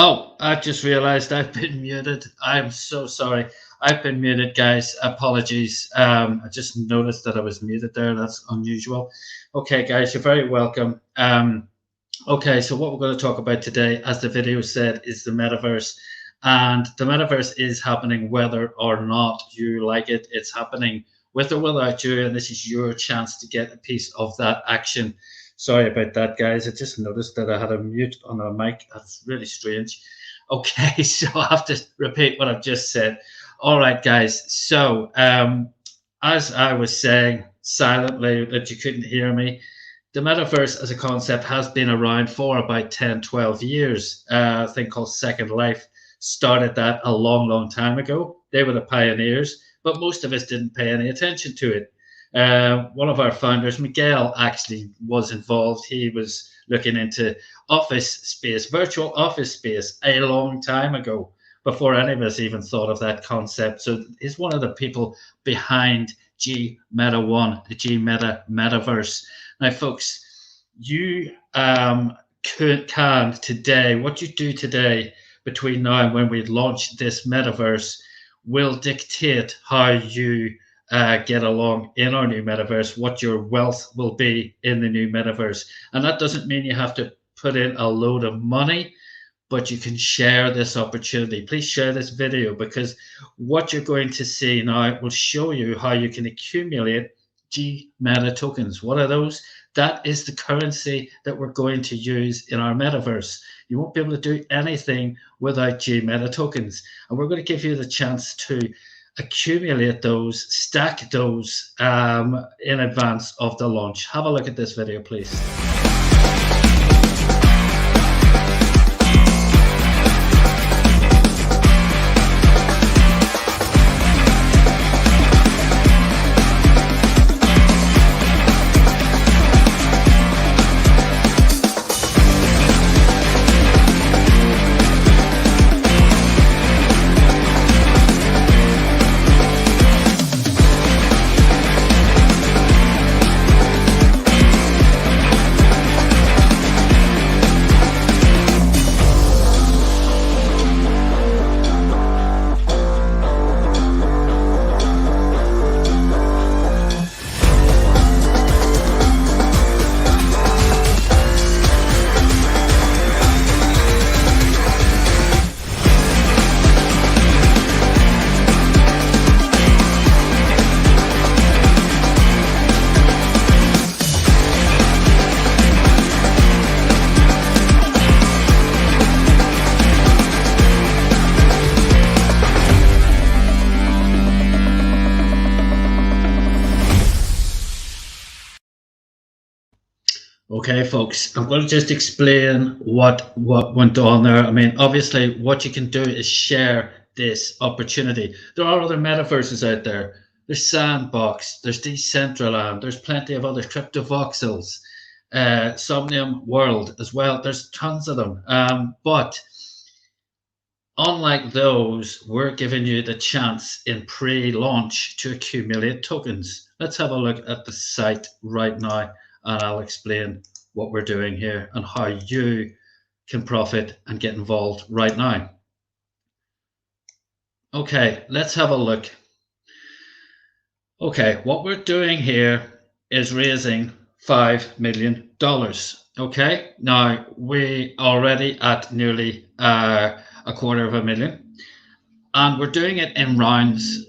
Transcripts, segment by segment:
Oh, I just realized I've been muted. I'm so sorry. I've been muted, guys. Apologies. I just noticed that I was muted there. That's unusual. Okay, guys, you're very welcome. Okay, so what we're going to talk about today, as the video said, is the metaverse. And the metaverse is happening whether or not you like it. It's happening with or without you. And this is your chance to get a piece of that action. Sorry about that, guys. I just noticed that I had a mute on a mic. That's really strange. Okay, so I have to repeat what I've just said. All right, guys. So, as I was saying silently that you couldn't hear me, the metaverse as a concept has been around for about 10, 12 years. A thing called Second Life started that a long, long time ago. They were the pioneers, but most of us didn't pay any attention to it. One of our founders, Miguel, actually was involved. He was looking into office space, virtual office space, a long time ago, before any of us even thought of that concept. So he's one of the people behind Gmeta One, the Gmeta metaverse. Now, folks, you can today, what you do today between now and when we launch this metaverse will dictate how you get along in our new metaverse, what your wealth will be in the new metaverse. And that doesn't mean you have to put in a load of money, but you can share this opportunity. Please share this video, because what you're going to see now will show you how you can accumulate Gmeta tokens. What are those? That is the currency that we're going to use in our metaverse. You won't be able to do anything without Gmeta tokens. And we're going to give you the chance to accumulate those, stack those in advance of the launch. Have a look at this video, please. Okay, folks, I'm going to just explain what went on there. I mean, obviously, what you can do is share this opportunity. There are other metaverses out there. There's Sandbox, there's Decentraland, there's plenty of other CryptoVoxels, Somnium World as well. There's tons of them. But unlike those, we're giving you the chance in pre-launch to accumulate tokens. Let's have a look at the site right now, and I'll explain what we're doing here and how you can profit and get involved right now. Okay, let's have a look. Okay, what we're doing here is raising $5 million. Okay, now we already at nearly a $250,000, and we're doing it in rounds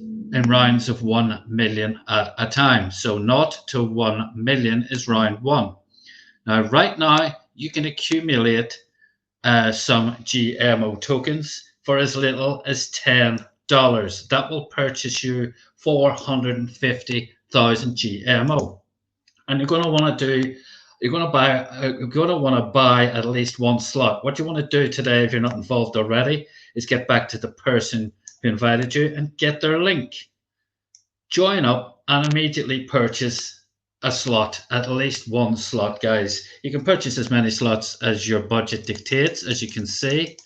of 1 million at a time. So 0 to 1 million is round one. Now, right now, you can accumulate some GMO tokens for as little as $10. That will purchase you 450,000 GMO. And you're going to want to do, you're going to want to buy at least one slot. What you want to do today, if you're not involved already, is get back to the person who invited you and get their link. Join up and immediately purchase a slot, at least one slot, guys. You can purchase as many slots as your budget dictates, as you can see.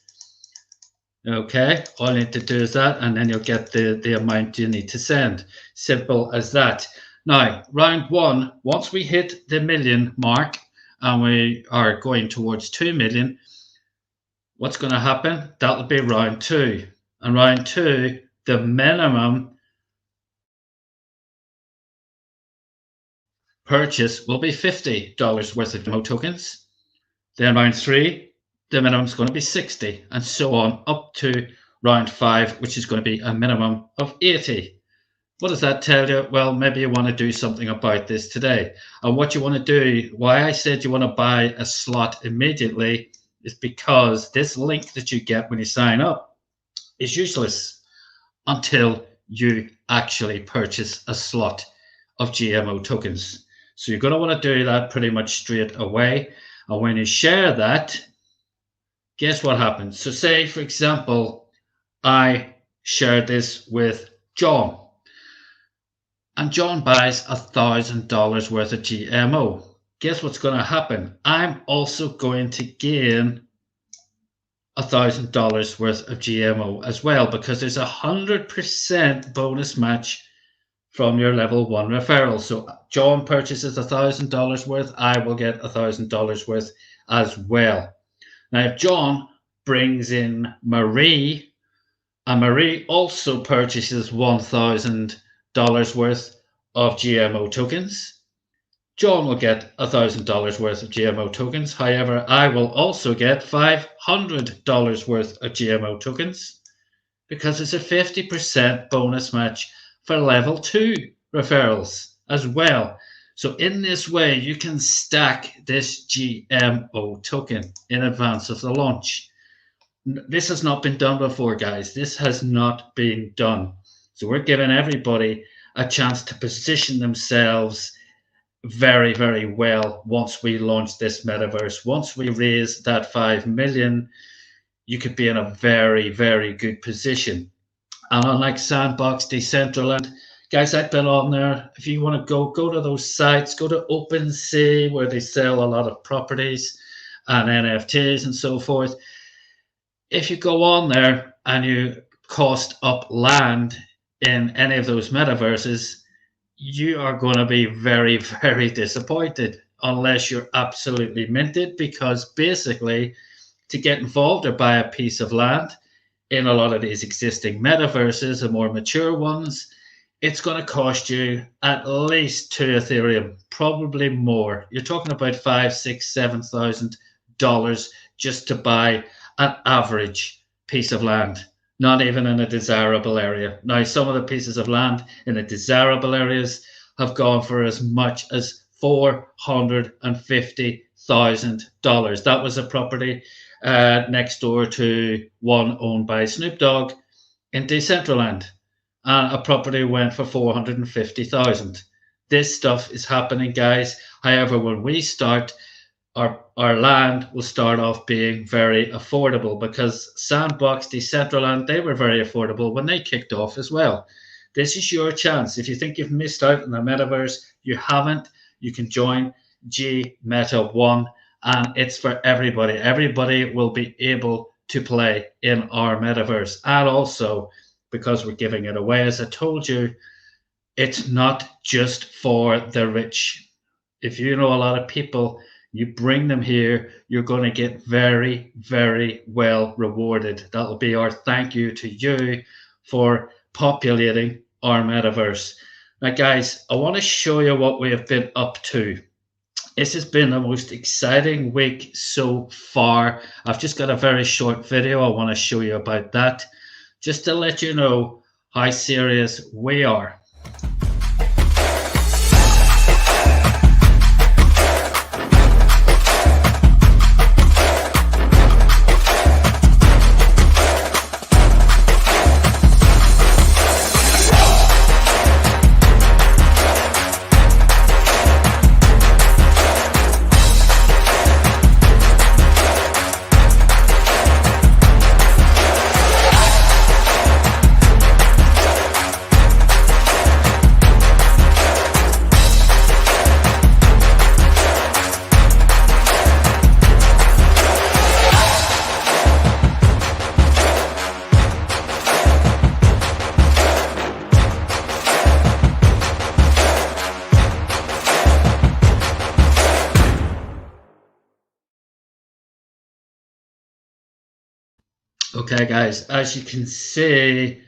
Okay, all you need to do is that, and then you'll get the amount you need to send. Simple as that. Now, round one, once we hit the million mark, and we are going towards 2 million, what's going to happen? That'll be round two. And round two, the minimum purchase will be $50 worth of GMO tokens. Then round three, the minimum is going to be 60, and so on up to round five, which is going to be a minimum of 80. What does that tell you? Well, maybe you want to do something about this today. And what you want to do, why I said you want to buy a slot immediately, is because this link that you get when you sign up is useless until you actually purchase a slot of GMO tokens. So you're going to want to do that pretty much straight away. And when you share that, guess what happens? So say, for example, I shared this with John, and John buys $1,000 worth of GMO. Guess what's going to happen? I'm also going to gain $1,000 worth of GMO as well, because there's 100% bonus match from your level 1 referral. So John purchases $1,000 worth, I will get $1,000 worth as well. Now, if John brings in Marie, and Marie also purchases $1,000 worth of GMO tokens, John will get $1,000 worth of GMO tokens. However, I will also get $500 worth of GMO tokens, because it's a 50% bonus match for level 2 referrals as well. So in this way, you can stack this GMO token in advance of the launch. This has not been done before, guys. This has not been done. So we're giving everybody a chance to position themselves very, very well once we launch this metaverse. Once we raise that 5 million, you could be in a very, very good position. And unlike Sandbox, Decentraland, guys, I've been on there. If you want to go to those sites, go to OpenSea, where they sell a lot of properties and NFTs and so forth. If you go on there and you cost up land in any of those metaverses, you are going to be very, very disappointed unless you're absolutely minted, because basically to get involved or buy a piece of land in a lot of these existing metaverses, the more mature ones, it's going to cost you at least 2 Ethereum, probably more. You're talking about $5,000, $6,000, $7,000 just to buy an average piece of land, not even in a desirable area. Now, some of the pieces of land in the desirable areas have gone for as much as $450,000. That was a property next door to one owned by Snoop Dogg in Decentraland, and a property went for $450,000. This stuff is happening, guys. However, when we start, our land will start off being very affordable, because Sandbox, Decentraland, they were very affordable when they kicked off as well. This is your chance. If you think you've missed out on the metaverse, you haven't. You can join Gmeta One, and it's for everybody. Everybody will be able to play in our metaverse. And also, because we're giving it away, as I told you, it's not just for the rich. If you know a lot of people, you bring them here, you're going to get very, very well rewarded. That'll be our thank you to you for populating our metaverse. Now, guys, I want to show you what we have been up to. This has been the most exciting week so far. I've just got a very short video I want to show you about that, just to let you know how serious we are. Okay, guys, as you can see,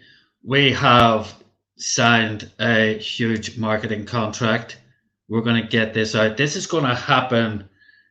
we have signed a huge marketing contract. We're going to get this out. This is going to happen.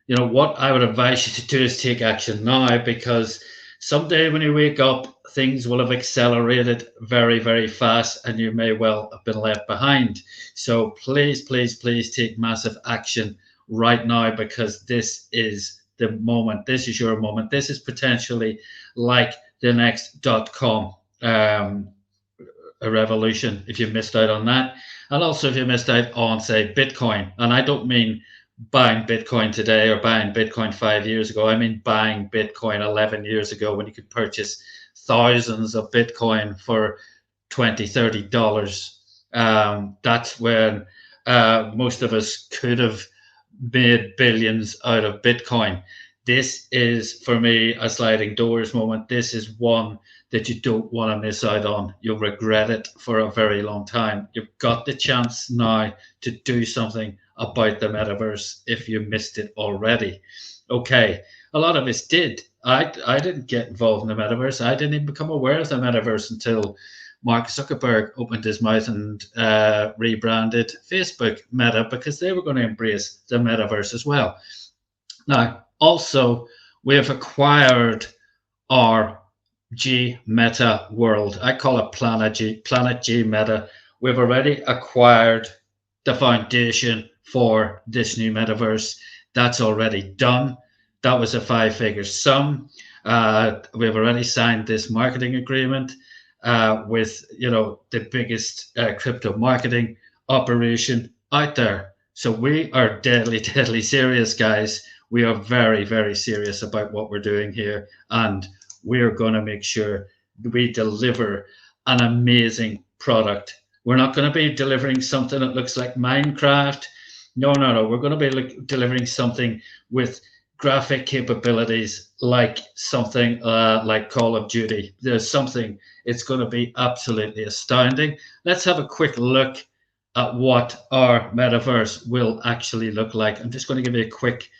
You know, what I would advise you to do is take action now, because someday when you wake up, things will have accelerated very, very fast and you may well have been left behind. So please, please, please take massive action right now, because this is the moment. This is your moment. This is potentially like the next .com a revolution if you missed out on that. And also if you missed out on, say, Bitcoin. And I don't mean buying Bitcoin today or buying Bitcoin 5 years ago. I mean buying Bitcoin 11 years ago, when you could purchase thousands of Bitcoin for $20, $30. That's when most of us could have made billions out of Bitcoin. This is, for me, a sliding doors moment. This is one that you don't want to miss out on. You'll regret it for a very long time. You've got the chance now to do something about the metaverse if you missed it already. Okay, a lot of us did. I didn't get involved in the metaverse. I didn't even become aware of the metaverse until Mark Zuckerberg opened his mouth and rebranded Facebook Meta, because they were going to embrace the metaverse as well. Now, also, we have acquired our Gmeta world. I call it Planet Gmeta. We've already acquired the foundation for this new metaverse. That's already done. That was a 5-figure sum. We've already signed this marketing agreement with, you know, the biggest crypto marketing operation out there. So we are deadly, deadly serious, guys. We are very, very serious about what we're doing here, and we're going to make sure we deliver an amazing product. We're not going to be delivering something that looks like Minecraft. No, no, no. We're going to be delivering something with graphic capabilities like something like Call of Duty. There's something, it's going to be absolutely astounding. Let's have a quick look at what our metaverse will actually look like. I'm just going to give you a quick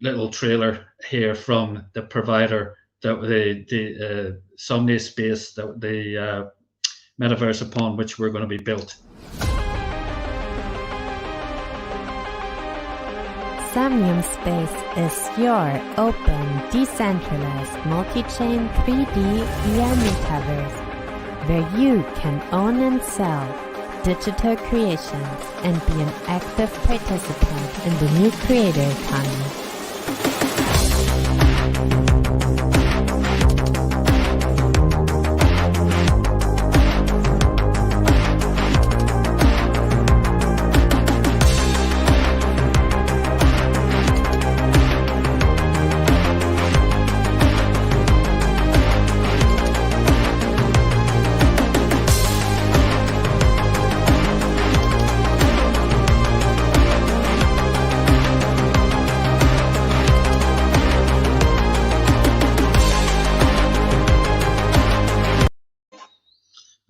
little trailer here from the provider, that the Somnia space, that the metaverse upon which we're going to be built. Somnium Space is your open, decentralized, multi-chain 3D VR metaverse, where you can own and sell digital creations and be an active participant in the new creator economy.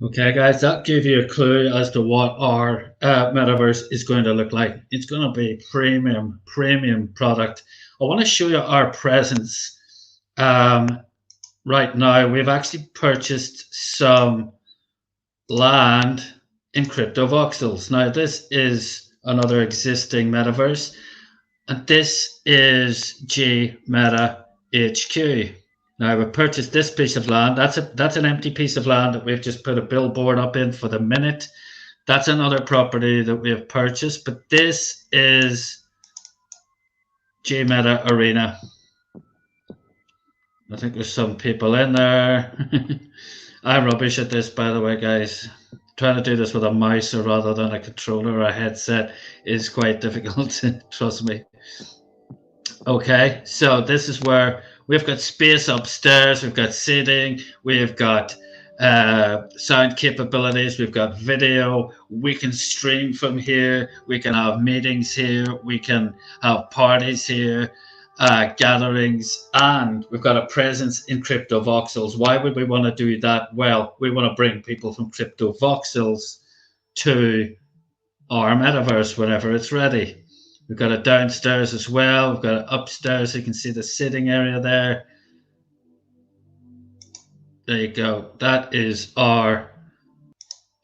Okay, guys, that gave you a clue as to what our metaverse is going to look like. It's going to be premium product. I want to show you our presence right now. We've actually purchased some land in crypto voxels. Now, this is another existing metaverse, and this is Gmeta HQ. Now we've purchased this piece of land. That's an empty piece of land that we've just put a billboard up in for the minute. That's another property that we have purchased, but this is Gmeta Arena. I think there's some people in there. I'm rubbish at this, by the way, guys. Trying to do this with a mouse rather than a controller or a headset is quite difficult, trust me. Okay, so this is where we've got space upstairs, we've got seating, we've got sound capabilities, we've got video, we can stream from here, we can have meetings here, we can have parties here, gatherings, and we've got a presence in crypto voxels. Why would we want to do that? Well, we want to bring people from crypto voxels to our metaverse whenever it's ready. We've got it downstairs as well. We've got it upstairs. You can see the sitting area there. There you go. That is our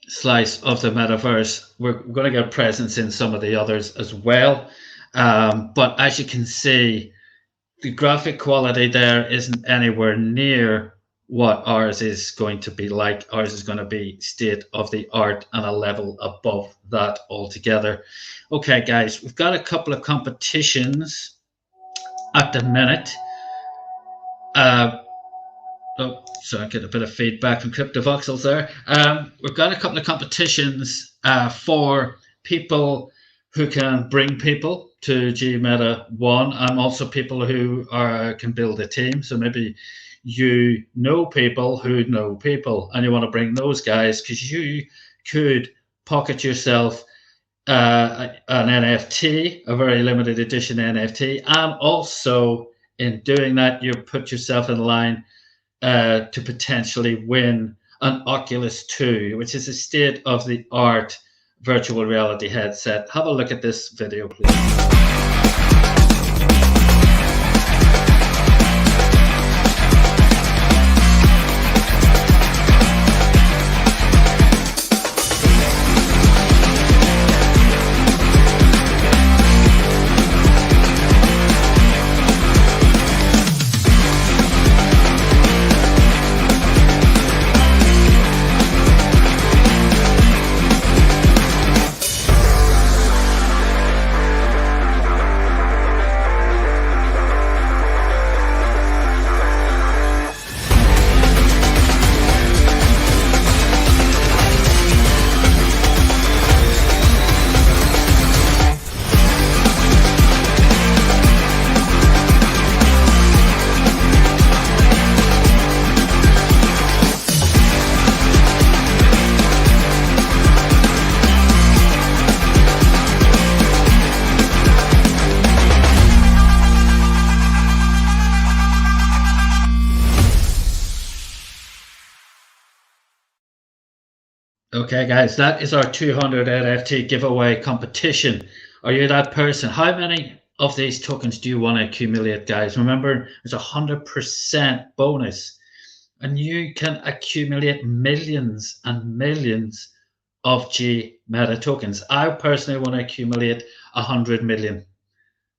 slice of the metaverse. We're going to get presence in some of the others as well. But as you can see, the graphic quality there isn't anywhere near what ours is going to be like. Ours is going to be state of the art and a level above that altogether. Okay, guys, we've got a couple of competitions at the minute. Oh, sorry, I get a bit of feedback from CryptoVoxels there. We've got a couple of competitions for people who can bring people to Gmeta One, and also people who can build a team. So maybe you know people who know people, and you want to bring those guys, because you could pocket yourself an NFT, a very limited edition NFT, and also in doing that, you put yourself in line to potentially win an Oculus 2, which is a state-of-the-art virtual reality headset. Have a look at this video, please. Okay, guys, that is our 200 NFT giveaway competition. Are you that person? How many of these tokens do you want to accumulate, guys? Remember, it's 100% bonus, and you can accumulate millions and millions of Gmeta tokens. I personally want to accumulate 100 million.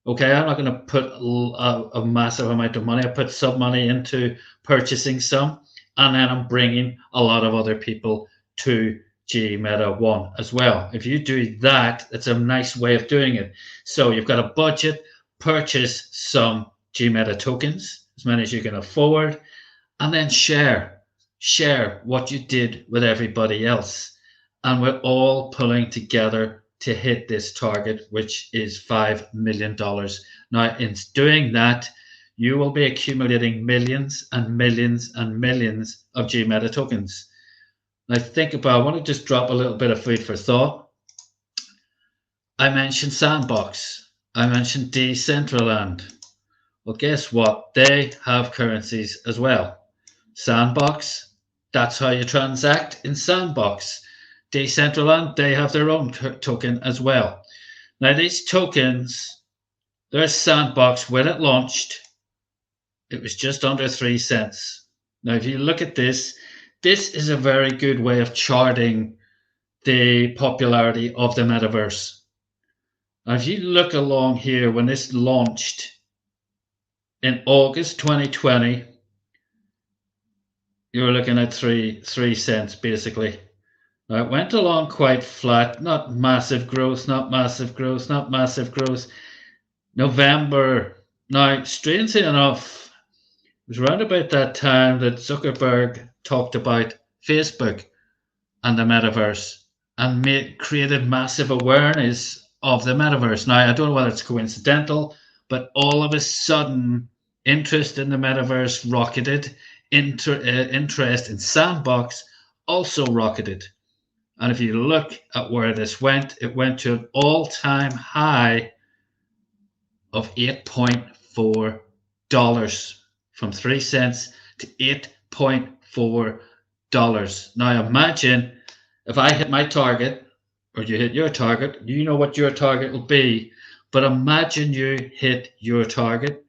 Okay, I'm not going to put a massive amount of money. I put some money into purchasing some, and then I'm bringing a lot of other people to Gmeta One as well. If you do that, it's a nice way of doing it. So you've got a budget, purchase some Gmeta tokens, as many as you can afford, and then share what you did with everybody else. And we're all pulling together to hit this target, which is $5 million. Now, in doing that, you will be accumulating millions and millions and millions of Gmeta tokens. Now think about, I want to just drop a little bit of food for thought. I mentioned Sandbox. I mentioned Decentraland. Well, guess what? They have currencies as well. Sandbox, that's how you transact in Sandbox. Decentraland, they have their own token as well. Now these tokens, there's Sandbox. When it launched, it was just under 3 cents. Now if you look at this is a very good way of charting the popularity of the metaverse. Now, if you look along here, when this launched in August 2020, you're looking at 3 cents basically. Now, it went along quite flat, not massive growth, not massive growth, not massive growth. November, now strangely enough, it was around about that time that Zuckerberg talked about Facebook and the metaverse and created massive awareness of the metaverse. Now, I don't know whether it's coincidental, but all of a sudden, interest in the metaverse rocketed. Interest in Sandbox also rocketed. And if you look at where this went, it went to an all-time high of $8.4, from 3 cents to $8.4. Now imagine if I hit my target, or you hit your target, you know what your target will be, but imagine you hit your target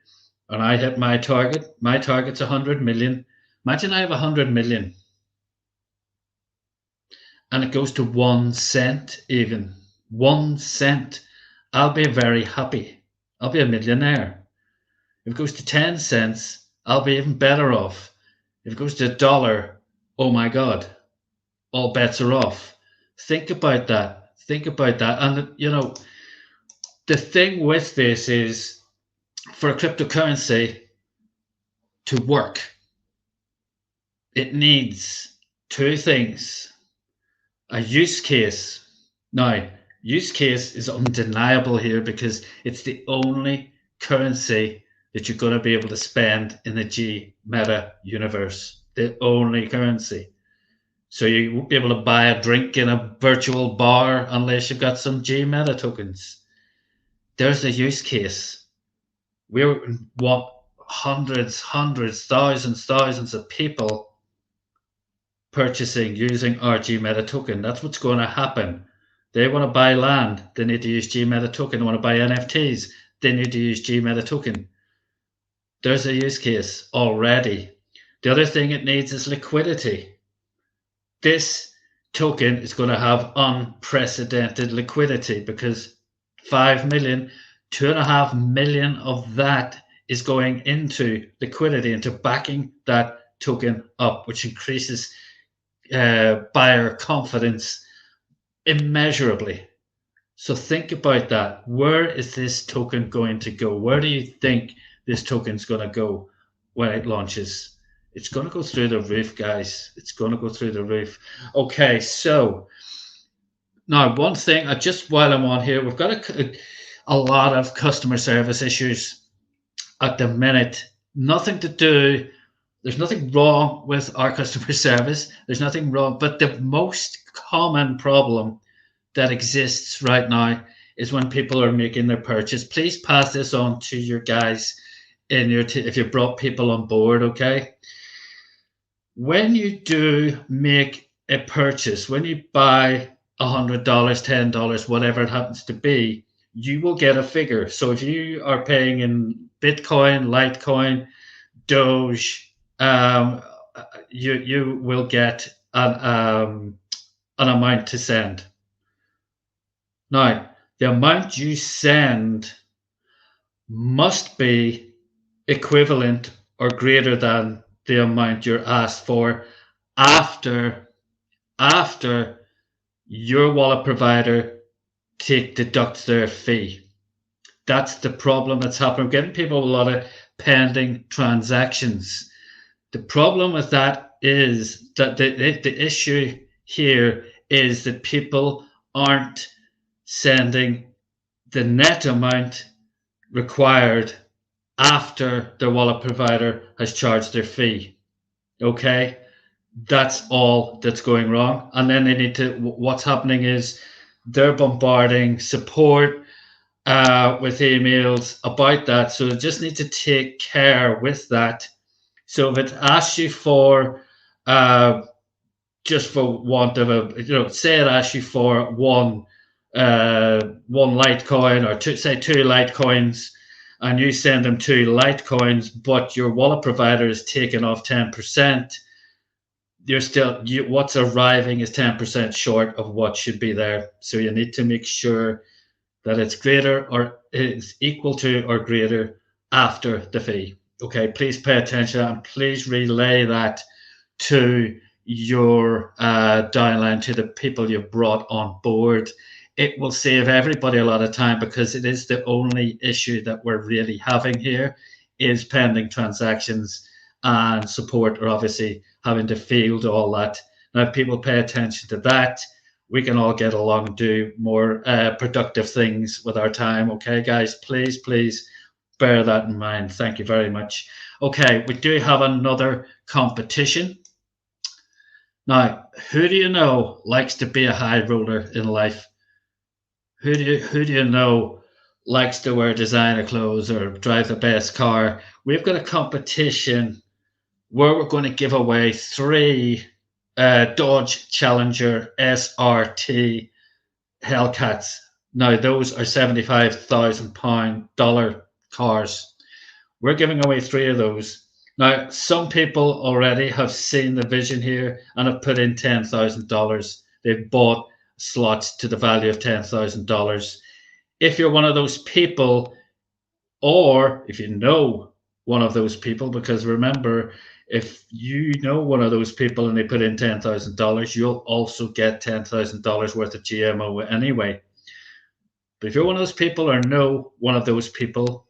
and I hit my target. My target's 100 million. Imagine I have 100 million and it goes to 1 cent, even 1 cent. I'll be very happy. I'll be a millionaire. If it goes to 10 cents, I'll be even better off. If it goes to $1, oh my God, all bets are off. Think about that. Think about that. And, the thing with this is for a cryptocurrency to work, it needs two things: a use case. Now, use case is undeniable here because it's the only currency that you're going to be able to spend in the Gmeta universe. The only currency. So you won't be able to buy a drink in a virtual bar unless you've got some Gmeta tokens. There's a use case. We want hundreds, thousands of people purchasing using our Gmeta token. That's what's going to happen. They want to buy land, they need to use Gmeta token. They want to buy NFTs, they need to use Gmeta token. There's a use case already. The other thing it needs is liquidity. This token is going to have unprecedented liquidity because 5 million, 2.5 million of that is going into liquidity, into backing that token up, which increases buyer confidence immeasurably. So think about that. Where is this token going to go? Where do you think this token is going to go when it launches? It's going to go through the roof, guys. It's going to go through the roof. Okay, so now one thing, just while I'm on here, we've got a lot of customer service issues at the minute. Nothing to do, there's nothing wrong with our customer service. There's nothing wrong, but the most common problem that exists right now is when people are making their purchase. Please pass this on to your guys in your if you brought people on board, okay? When you do make a purchase, when you buy $100, $10, whatever it happens to be, you will get a figure. So if you are paying in Bitcoin, Litecoin, Doge, you will get an amount to send. Now, the amount you send must be equivalent or greater than the amount you're asked for after your wallet provider deducts their fee. That's the problem that's happening. We're getting people a lot of pending transactions. The problem with that is that the issue here is that people aren't sending the net amount required after their wallet provider has charged their fee. Okay, that's all that's going wrong. And then they need to, what's happening is they're bombarding support with emails about that. So they just need to take care with that. So if it asks you for, just for want of a, say it asks you for one Litecoin or two Litecoins, and you send them 2 Litecoins, but your wallet provider is taking off 10%, what's arriving is 10% short of what should be there. So you need to make sure that it's greater or is equal to or greater after the fee. Okay, please pay attention and please relay that to your downline, to the people you brought on board. It will save everybody a lot of time because it is the only issue that we're really having here is pending transactions, and support are obviously having to field all that. Now, if people pay attention to that, we can all get along and do more productive things with our time. Okay, guys, please bear that in mind. Thank you very much. Okay, we do have another competition. Now, who do you know likes to be a high roller in life? Who do you know likes to wear designer clothes or drive the best car? We've got a competition where we're going to give away 3 Dodge Challenger SRT Hellcats. Now, those are $75,000 cars. We're giving away 3 of those. Now, some people already have seen the vision here and have put in $10,000. They've bought slots to the value of $10,000. If you're one of those people, or if you know one of those people, because remember, if you know one of those people and they put in $10,000, you'll also get $10,000 worth of GMO anyway. But if you're one of those people or know one of those people,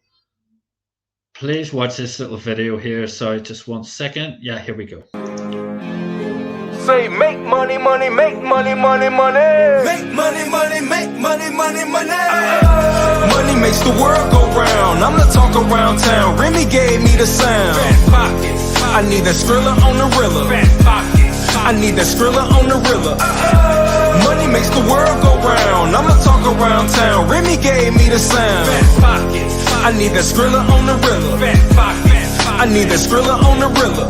please watch this little video here. Sorry, just 1 second. Yeah, here we go. Say make money, money, make money, money, money. Make money, money, make money, money, money. Money makes the world go round. I'm the talk around town. Remy gave me the sound. Fat pockets. I need that Skrilla on the Rilla. Fat pockets. I need that Skrilla on the Rilla. Money makes the world go round. I'm the talk around town. Remy gave me the sound. Fat pockets. I need that Skrilla on the Rilla. Fat pockets. I need that Skrilla on the Rilla.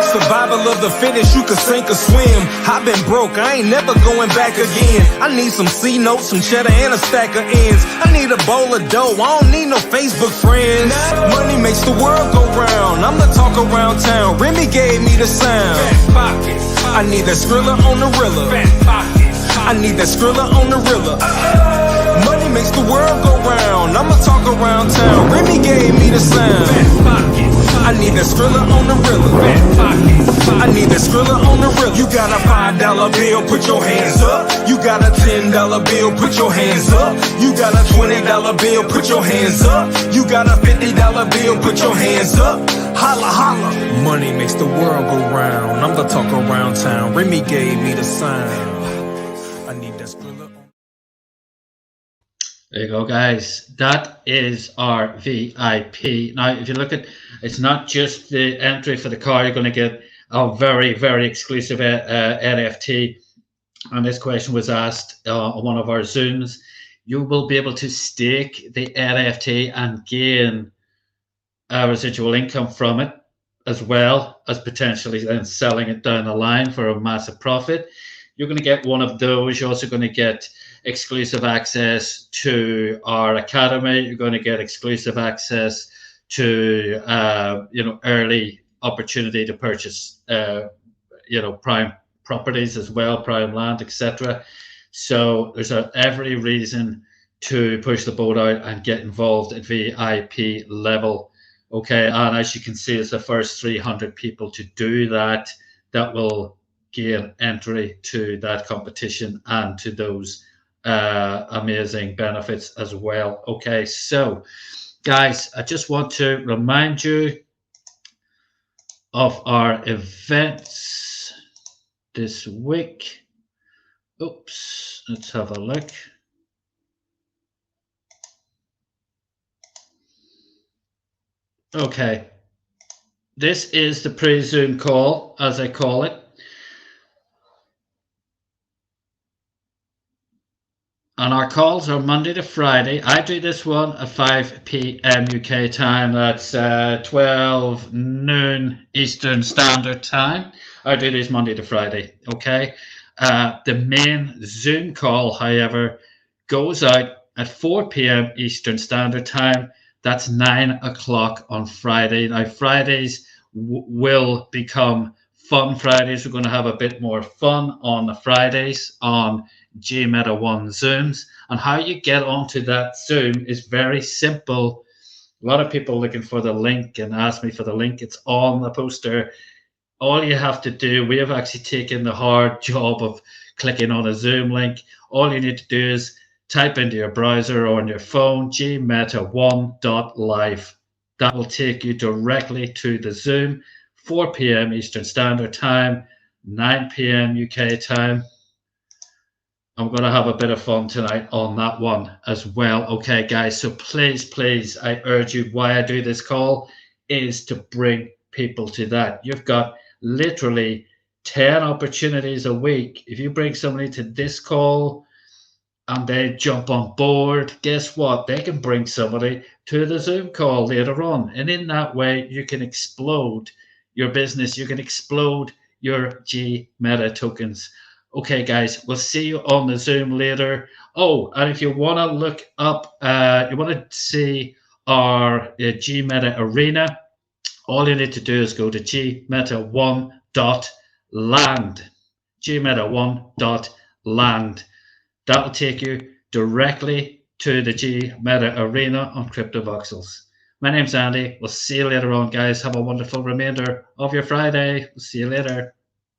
Survival of the fittest, you could sink or swim. I've been broke, I ain't never going back again. I need some C-notes, some cheddar, and a stack of ends. I need a bowl of dough, I don't need no Facebook friends. Money makes the world go round. I'm the talk around town. Remy gave me the sound. I need that Skrilla on the Rilla. I need that Skrilla on the Rilla. Money makes the world go round. I'm the talk around town. Remy gave me the sound. I need that Skrilla on the Rilla. I need that Skrilla on the Rilla. You got a $5 bill, put your hands up. You got a $10 bill, put your hands up. You got a $20 bill, put your hands up. You got a $50 bill, put your hands up. Holla, holla. Money makes the world go round. I'm the talk around town. Remy gave me the sound. I need that Skrilla on. There you go, guys. That is our VIP. Now, if you look at, it's not just the entry for the car. You're going to get a very, very exclusive NFT. And this question was asked on one of our Zooms. You will be able to stake the NFT and gain residual income from it, as well as potentially then selling it down the line for a massive profit. You're going to get one of those. You're also going to get exclusive access to our academy. You're going to get exclusive access to early opportunity to purchase prime properties as well, prime land, etc. So there's every reason to push the boat out and get involved at VIP level. Okay, and as you can see, it's the first 300 people to do that will gain entry to that competition and to those amazing benefits as well. Okay, so guys, I just want to remind you of our events this week. Oops, let's have a look. Okay, this is the pre-Zoom call, as I call it. And our calls are Monday to Friday. I do this one at 5 p.m. UK time. That's 12 noon Eastern Standard Time. I do these Monday to Friday, okay? The main Zoom call, however, goes out at 4 p.m. Eastern Standard Time. That's 9 o'clock on Friday. Now, Fridays will become fun Fridays. We're going to have a bit more fun on the Fridays on Gmeta One Zooms. And how you get onto that Zoom is very simple. A lot of people looking for the link and ask me for the link. It's on the poster. All you have to do, we have actually taken the hard job of clicking on a Zoom link. All you need to do is type into your browser or on your phone, gmeta1.live. That will take you directly to the Zoom, 4 p.m. Eastern Standard Time, 9 p.m. UK time. I'm going to have a bit of fun tonight on that one as well. Okay, guys, so please, I urge you, why I do this call is to bring people to that. You've got literally 10 opportunities a week. If you bring somebody to this call and they jump on board, guess what? They can bring somebody to the Zoom call later on. And in that way, you can explode your business. You can explode your Gmeta tokens. Okay, guys, we'll see you on the Zoom later. Oh, and if you want to look up, you want to see our Gmeta Arena all you need to do is go to gmeta1.land. gmeta1.land. That'll take you directly to the Gmeta Arena on CryptoVoxels. My name's Andy. We'll see you later on, guys. Have a wonderful remainder of your Friday. We'll see you later.